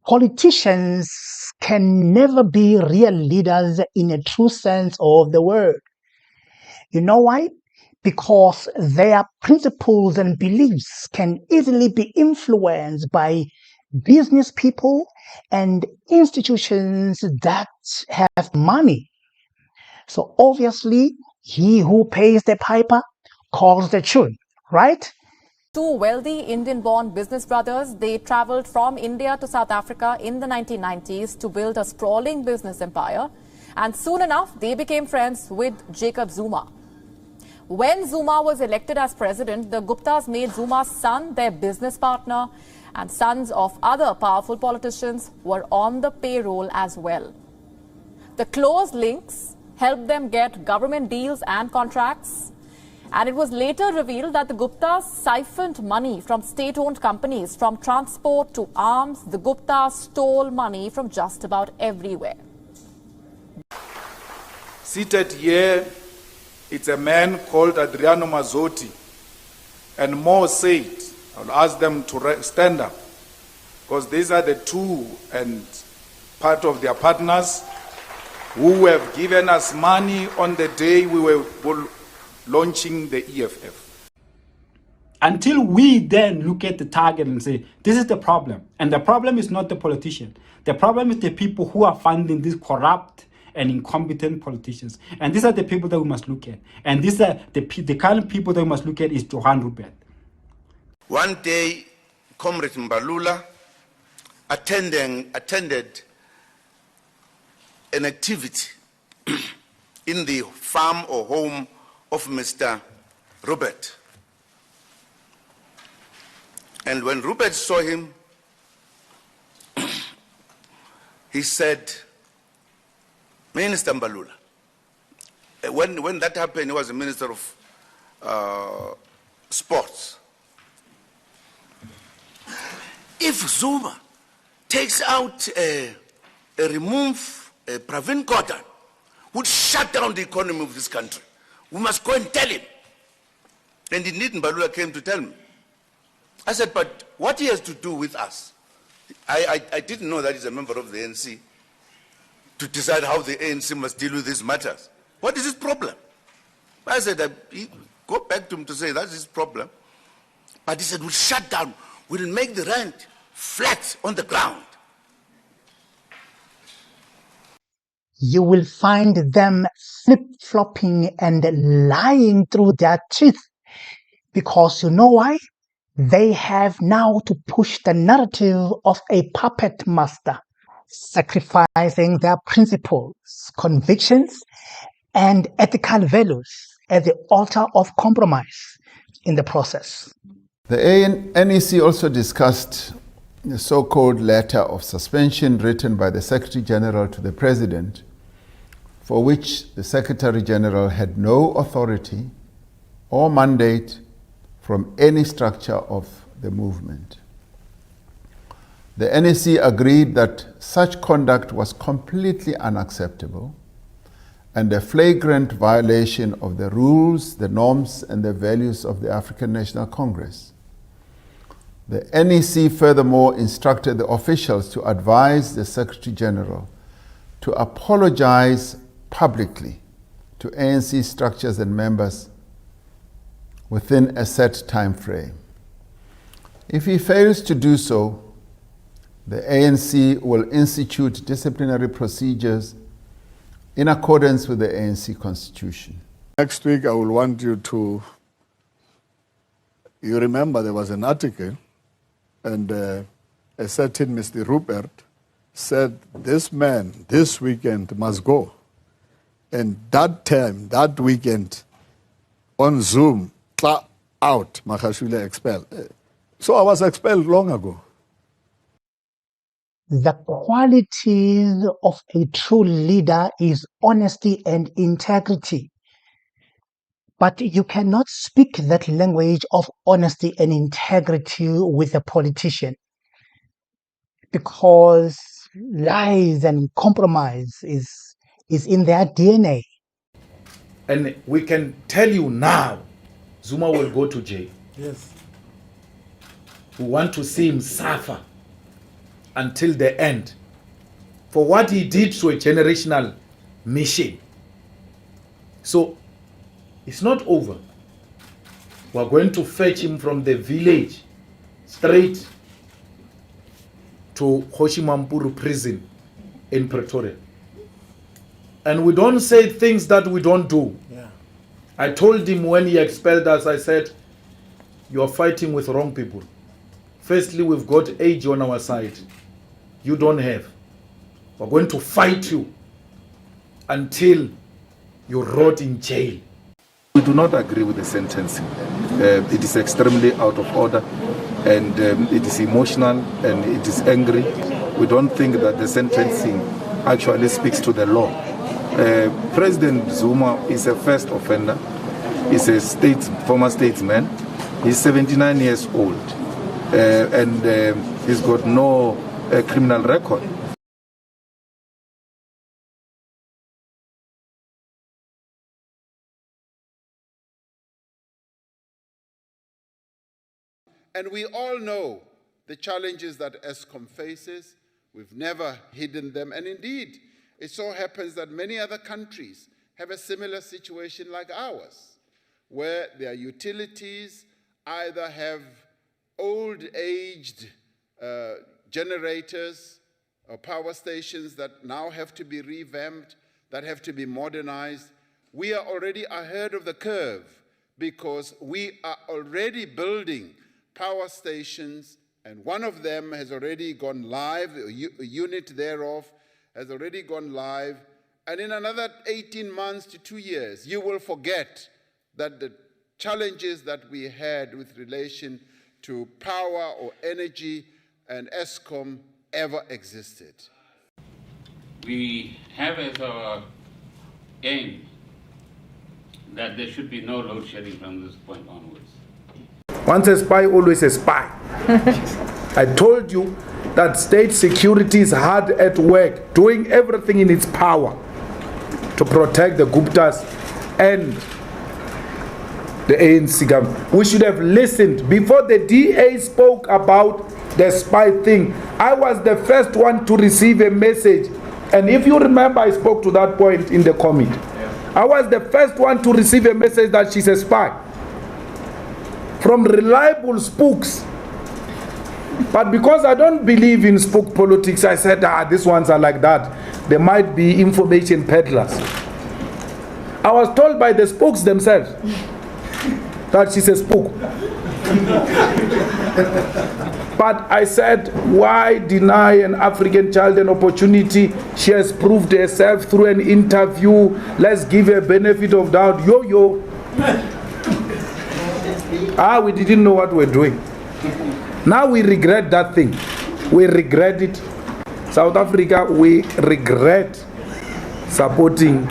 Politicians can never be real leaders in a true sense of the word. You know why? Because their principles and beliefs can easily be influenced by business people and institutions that have money. So obviously, he who pays the piper calls the tune, right? Two wealthy Indian-born business brothers, they traveled from India to South Africa in the 1990s to build a sprawling business empire. And soon enough, they became friends with Jacob Zuma. When Zuma was elected as president, the Guptas made Zuma's son their business partner, and sons of other powerful politicians were on the payroll as well. The close links helped them get government deals and contracts. And it was later revealed that the Guptas siphoned money from state-owned companies. From transport to arms, the Guptas stole money from just about everywhere. Seated here, it's a man called Adriano Mazzotti. And Mo said, I'll ask them to stand up, because these are the two and part of their partners who have given us money on the day we were launching the EFF. Until we then look at the target and say, this is the problem. And the problem is not the politician. The problem is the people who are funding these corrupt and incompetent politicians. And these are the people that we must look at. And these are the kind of people that we must look at is Johan Rupert. One day, Comrade Mbalula attended an activity in the farm or home of Mr. Rupert. And when Rupert saw him, he said, Minister Mbalula, when that happened, he was the Minister of Sports. If Zuma takes out remove Pravin Gordhan, would shut down the economy of this country. We must go and tell him. And indeed, Mbalula came to tell me. I said, but what he has to do with us? I didn't know that he's a member of the ANC to decide how the ANC must deal with these matters. What is his problem? I said, go back to him to say that's his problem. But he said, we'll shut down. We'll make the rand flat on the ground. You will find them flip-flopping and lying through their teeth. Because you know why? They have now to push the narrative of a puppet master, sacrificing their principles, convictions, and ethical values at the altar of compromise in the process. The NEC also discussed the so-called letter of suspension written by the Secretary General to the President, for which the Secretary General had no authority or mandate from any structure of the movement. The NEC agreed that such conduct was completely unacceptable and a flagrant violation of the rules, the norms, and the values of the African National Congress. The NEC furthermore instructed the officials to advise the Secretary General to apologize publicly to ANC structures and members within a set time frame. If he fails to do so, the ANC will institute disciplinary procedures in accordance with the ANC Constitution. Next week, I will want you to, you remember there was an article and a certain Mr. Rupert said, this man, this weekend must go. And that time, that weekend, on Zoom, out, Magashule expelled. So I was expelled long ago. The qualities of a true leader is honesty and integrity. But you cannot speak that language of honesty and integrity with a politician, because lies and compromise is in their DNA. And we can tell you now, Zuma will go to jail. Yes. We want to see him suffer. until the end for what he did to a generational mission. So it's not over. We're going to fetch him from the village straight to Hoshimampuru prison in Pretoria. And we don't say things that we don't do. Yeah. I told him when he expelled us, I said, you are fighting with wrong people. Firstly, we've got age on our side. You don't have. We're going to fight you until you rot in jail. We do not agree with the sentencing. It is extremely out of order, and it is emotional, and it is angry. We don't think that the sentencing actually speaks to the law. President Zuma is a first offender. He's a former statesman. He's 79 years old, and he's got no criminal record. And we all know the challenges that Eskom faces. We've never hidden them. And indeed, it so happens that many other countries have a similar situation like ours, where their utilities either have old-aged generators or power stations that now have to be revamped, that have to be modernized. We are already ahead of the curve because we are already building power stations, and one of them has already gone live, a unit thereof has already gone live, and in another 18 months to 2 years, you will forget that the challenges that we had with relation to power or energy and Eskom ever existed. We have as our aim that there should be no load shedding from this point onwards. Once a spy, always a spy. I told you that state security is hard at work, doing everything in its power to protect the Guptas and the ANC government. We should have listened. Before the DA spoke about the spy thing, I was the first one to receive a message. And if you remember, I spoke to that point in the comment. Yeah. I was the first one to receive a message that she's a spy from reliable spooks. But because I don't believe in spook politics, I said, these ones are like that. There might be information peddlers. I was told by the spooks themselves that she's a spook. But I said, why deny an African child an opportunity? She has proved herself through an interview. Let's give her benefit of doubt. Yo. We didn't know what we're doing. Now we regret that thing. We regret it. South Africa, we regret supporting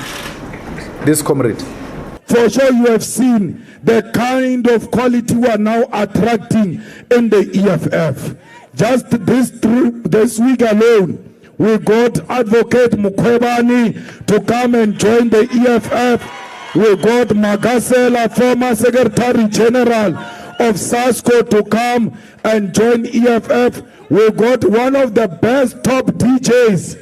this comrade. For sure you have seen the kind of quality we are now attracting in the EFF. Just this week alone, we got Advocate Mukwebani to come and join the EFF. We got Magasela, former Secretary General of SASCO, to come and join EFF. We got one of the best top DJs,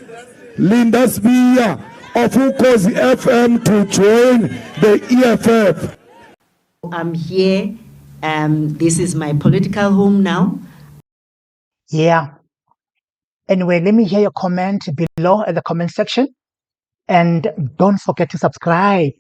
Linda Spia of Ukozi FM, to join the EFF. I'm here. This is my political home now. Yeah. Anyway, let me hear your comment below at the comment section. And don't forget to subscribe.